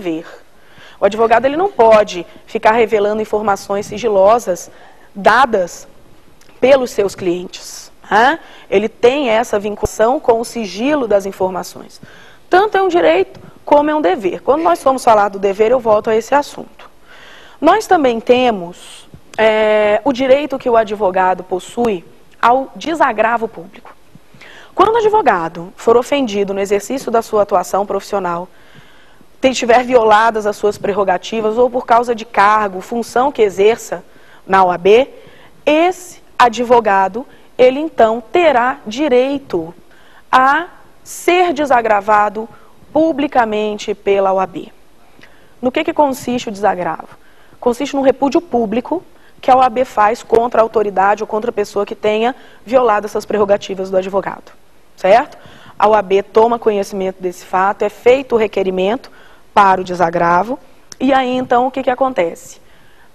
dever. O advogado ele não pode ficar revelando informações sigilosas dadas pelos seus clientes. Né? Ele tem essa vinculação com o sigilo das informações. Tanto é um direito como é um dever. Quando nós formos falar do dever, eu volto a esse assunto. Nós também temos o direito que o advogado possui ao desagravo público. Quando o advogado for ofendido no exercício da sua atuação profissional, tiver violadas as suas prerrogativas ou por causa de cargo, função que exerça na OAB, esse advogado, ele então terá direito a ser desagravado publicamente pela OAB. No que consiste o desagravo? Consiste no repúdio público que a OAB faz contra a autoridade ou contra a pessoa que tenha violado essas prerrogativas do advogado, certo? A OAB toma conhecimento desse fato, é feito o requerimento para o desagravo, e aí então o que acontece?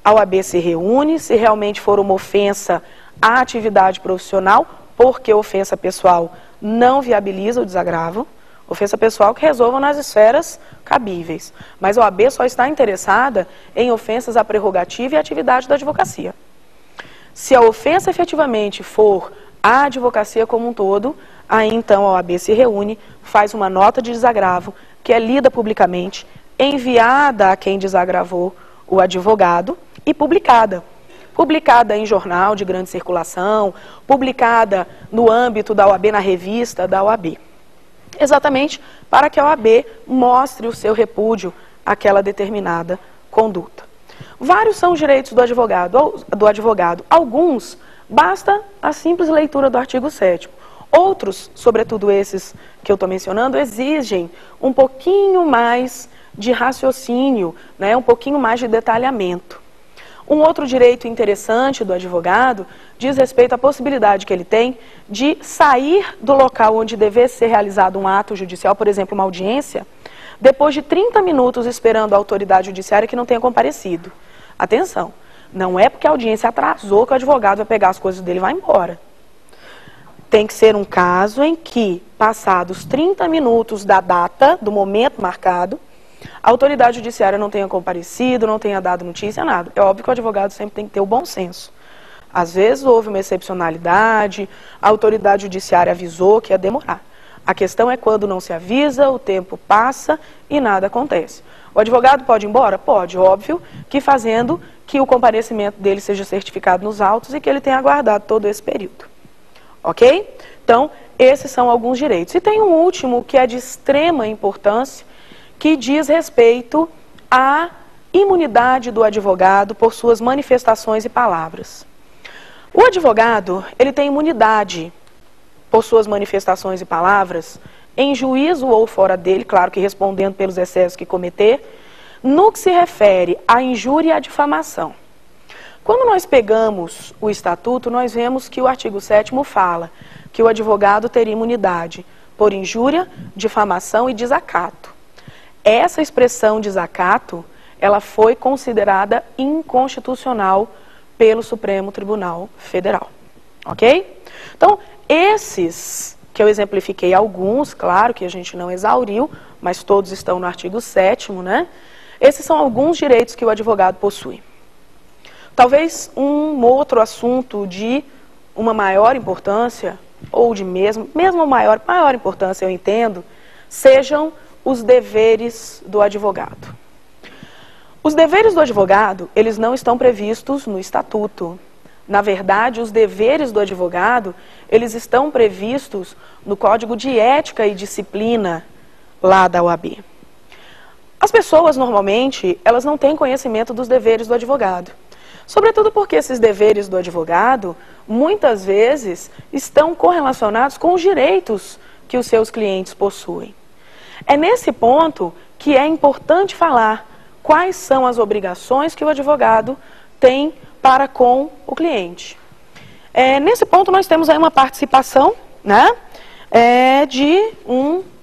A OAB se reúne, se realmente for uma ofensa à atividade profissional, porque ofensa pessoal não viabiliza o desagravo, ofensa pessoal que resolvam nas esferas cabíveis. Mas a OAB só está interessada em ofensas à prerrogativa e à atividade da advocacia. Se a ofensa efetivamente for à advocacia como um todo, aí então a OAB se reúne, faz uma nota de desagravo, que é lida publicamente, enviada a quem desagravou o advogado e publicada. Publicada em jornal de grande circulação, publicada no âmbito da OAB, na revista da OAB. Exatamente para que a OAB mostre o seu repúdio àquela determinada conduta. Vários são os direitos do advogado. Alguns, basta a simples leitura do artigo 7º. Outros, sobretudo esses que eu estou mencionando, exigem um pouquinho mais de raciocínio, né, um pouquinho mais de detalhamento. Um outro direito interessante do advogado diz respeito à possibilidade que ele tem de sair do local onde deve ser realizado um ato judicial, por exemplo, uma audiência, depois de 30 minutos esperando a autoridade judiciária que não tenha comparecido. Atenção, não é porque a audiência atrasou que o advogado vai pegar as coisas dele e vai embora. Tem que ser um caso em que, passados 30 minutos da data, do momento marcado, a autoridade judiciária não tenha comparecido, não tenha dado notícia, nada. É óbvio que o advogado sempre tem que ter o bom senso. Às vezes houve uma excepcionalidade, a autoridade judiciária avisou que ia demorar. A questão é quando não se avisa, o tempo passa e nada acontece. O advogado pode ir embora? Pode, óbvio, que fazendo que o comparecimento dele seja certificado nos autos e que ele tenha aguardado todo esse período. Ok? Então, esses são alguns direitos. E tem um último que é de extrema importância, que diz respeito à imunidade do advogado por suas manifestações e palavras. O advogado, ele tem imunidade por suas manifestações e palavras, em juízo ou fora dele, claro que respondendo pelos excessos que cometer, no que se refere à injúria e à difamação. Quando nós pegamos o estatuto, nós vemos que o artigo 7º fala que o advogado teria imunidade por injúria, difamação e desacato. Essa expressão desacato, ela foi considerada inconstitucional pelo Supremo Tribunal Federal. Ok? Então, esses que eu exemplifiquei, alguns, claro que a gente não exauriu, mas todos estão no artigo 7º, né? Esses são alguns direitos que o advogado possui. Talvez um outro assunto de uma maior importância, ou de mesmo maior importância, eu entendo, sejam os deveres do advogado. Os deveres do advogado, eles não estão previstos no estatuto. Na verdade, os deveres do advogado, eles estão previstos no Código de Ética e Disciplina lá da OAB. As pessoas, normalmente, elas não têm conhecimento dos deveres do advogado. Sobretudo porque esses deveres do advogado, muitas vezes, estão correlacionados com os direitos que os seus clientes possuem. É nesse ponto que é importante falar quais são as obrigações que o advogado tem para com o cliente. Nesse ponto nós temos aí uma participação, né, de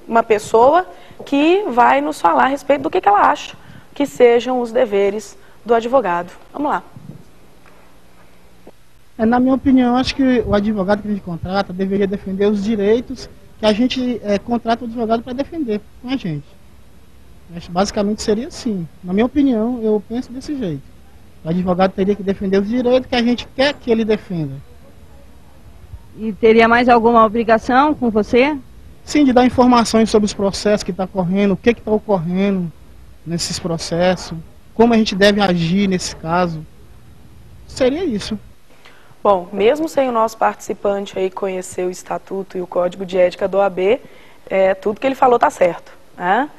uma pessoa que vai nos falar a respeito do que ela acha que sejam os deveres do advogado. Vamos lá. Na minha opinião, acho que o advogado que a gente contrata deveria defender os direitos que a gente contrata o advogado para defender com a gente. Mas basicamente seria assim. Na minha opinião, eu penso desse jeito. O advogado teria que defender os direitos que a gente quer que ele defenda. E teria mais alguma obrigação com você? Sim, de dar informações sobre os processos que estão correndo, o que está ocorrendo nesses processos, como a gente deve agir nesse caso. Seria isso. Bom, mesmo sem o nosso participante aí conhecer o Estatuto e o Código de Ética do OAB, tudo que ele falou está certo, né?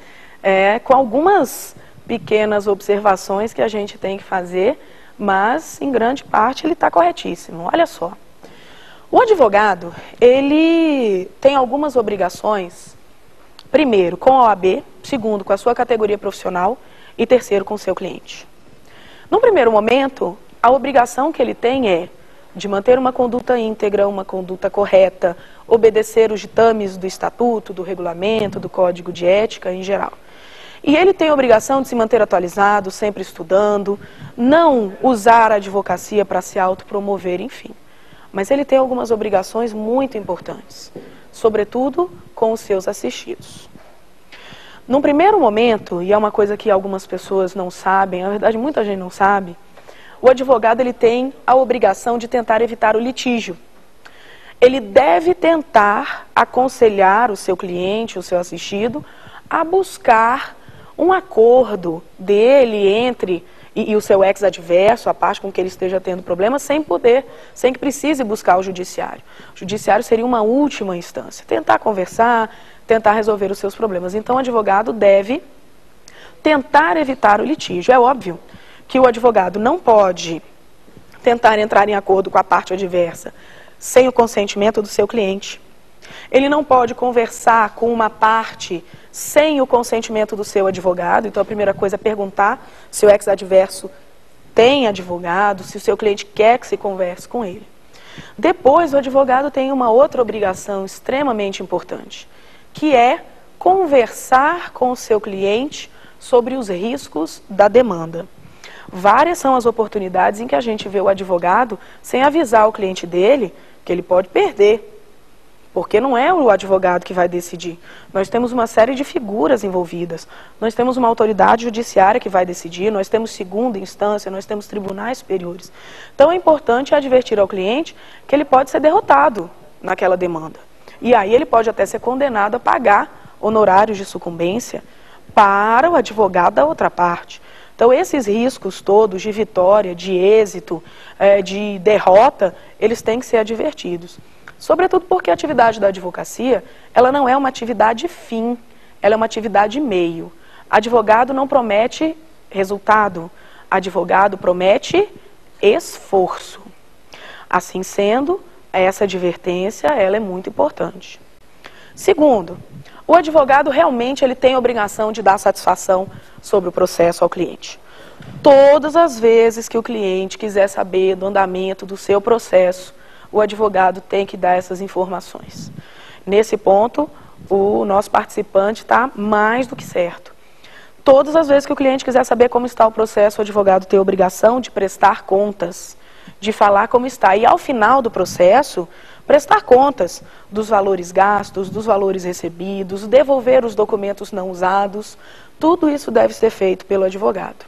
Com algumas pequenas observações que a gente tem que fazer, mas em grande parte ele está corretíssimo. Olha só, o advogado, ele tem algumas obrigações, primeiro com a OAB, segundo com a sua categoria profissional e terceiro com o seu cliente. No primeiro momento, a obrigação que ele tem é de manter uma conduta íntegra, uma conduta correta, obedecer os ditames do Estatuto, do Regulamento, do Código de Ética em geral. E ele tem a obrigação de se manter atualizado, sempre estudando, não usar a advocacia para se autopromover, enfim. Mas ele tem algumas obrigações muito importantes, sobretudo com os seus assistidos. Num primeiro momento, e é uma coisa que algumas pessoas não sabem, na verdade muita gente não sabe, o advogado ele tem a obrigação de tentar evitar o litígio. Ele deve tentar aconselhar o seu cliente, o seu assistido, a buscar um acordo dele e o seu ex-adverso, a parte com que ele esteja tendo problema, sem que precise buscar o judiciário. O judiciário seria uma última instância, tentar conversar, tentar resolver os seus problemas. Então o advogado deve tentar evitar o litígio. É óbvio que o advogado não pode tentar entrar em acordo com a parte adversa sem o consentimento do seu cliente. Ele não pode conversar com uma parte sem o consentimento do seu advogado. Então a primeira coisa é perguntar se o ex-adverso tem advogado, se o seu cliente quer que se converse com ele. Depois o advogado tem uma outra obrigação extremamente importante, que é conversar com o seu cliente sobre os riscos da demanda. Várias são as oportunidades em que a gente vê o advogado sem avisar o cliente dele que ele pode perder, porque não é o advogado que vai decidir. Nós temos uma série de figuras envolvidas, nós temos uma autoridade judiciária que vai decidir, nós temos segunda instância, nós temos tribunais superiores. Então é importante advertir ao cliente que ele pode ser derrotado naquela demanda. E aí ele pode até ser condenado a pagar honorários de sucumbência para o advogado da outra parte. Então esses riscos todos de vitória, de êxito, de derrota, eles têm que ser advertidos. Sobretudo porque a atividade da advocacia, ela não é uma atividade fim, ela é uma atividade meio. Advogado não promete resultado, advogado promete esforço. Assim sendo, essa advertência, ela é muito importante. Segundo, o advogado realmente ele tem a obrigação de dar satisfação sobre o processo ao cliente. Todas as vezes que o cliente quiser saber do andamento do seu processo, o advogado tem que dar essas informações. Nesse ponto, o nosso participante está mais do que certo. Todas as vezes que o cliente quiser saber como está o processo, o advogado tem a obrigação de prestar contas, de falar como está. E ao final do processo, prestar contas dos valores gastos, dos valores recebidos, devolver os documentos não usados. Tudo isso deve ser feito pelo advogado.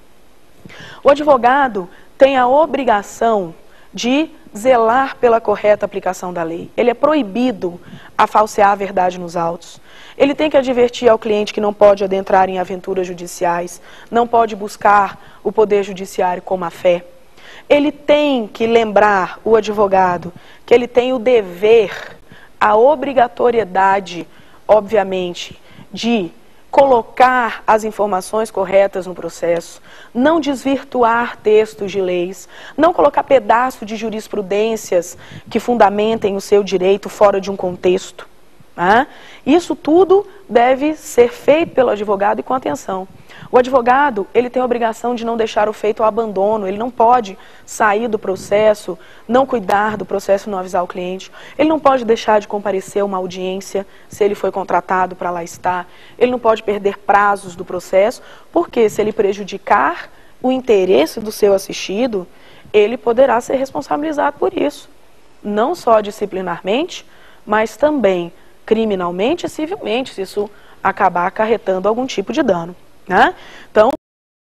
O advogado tem a obrigação de zelar pela correta aplicação da lei. Ele é proibido a falsear a verdade nos autos. Ele tem que advertir ao cliente que não pode adentrar em aventuras judiciais, não pode buscar o poder judiciário com má fé. Ele tem que lembrar o advogado que ele tem o dever, a obrigatoriedade, obviamente, de colocar as informações corretas no processo, não desvirtuar textos de leis, não colocar pedaço de jurisprudências que fundamentem o seu direito fora de um contexto. Né? Isso tudo deve ser feito pelo advogado e com atenção. O advogado, ele tem a obrigação de não deixar o feito ao abandono, ele não pode sair do processo, não cuidar do processo, não avisar o cliente, ele não pode deixar de comparecer a uma audiência, se ele foi contratado para lá estar, ele não pode perder prazos do processo, porque se ele prejudicar o interesse do seu assistido, ele poderá ser responsabilizado por isso, não só disciplinarmente, mas também criminalmente e civilmente, se isso acabar acarretando algum tipo de dano. né? Então,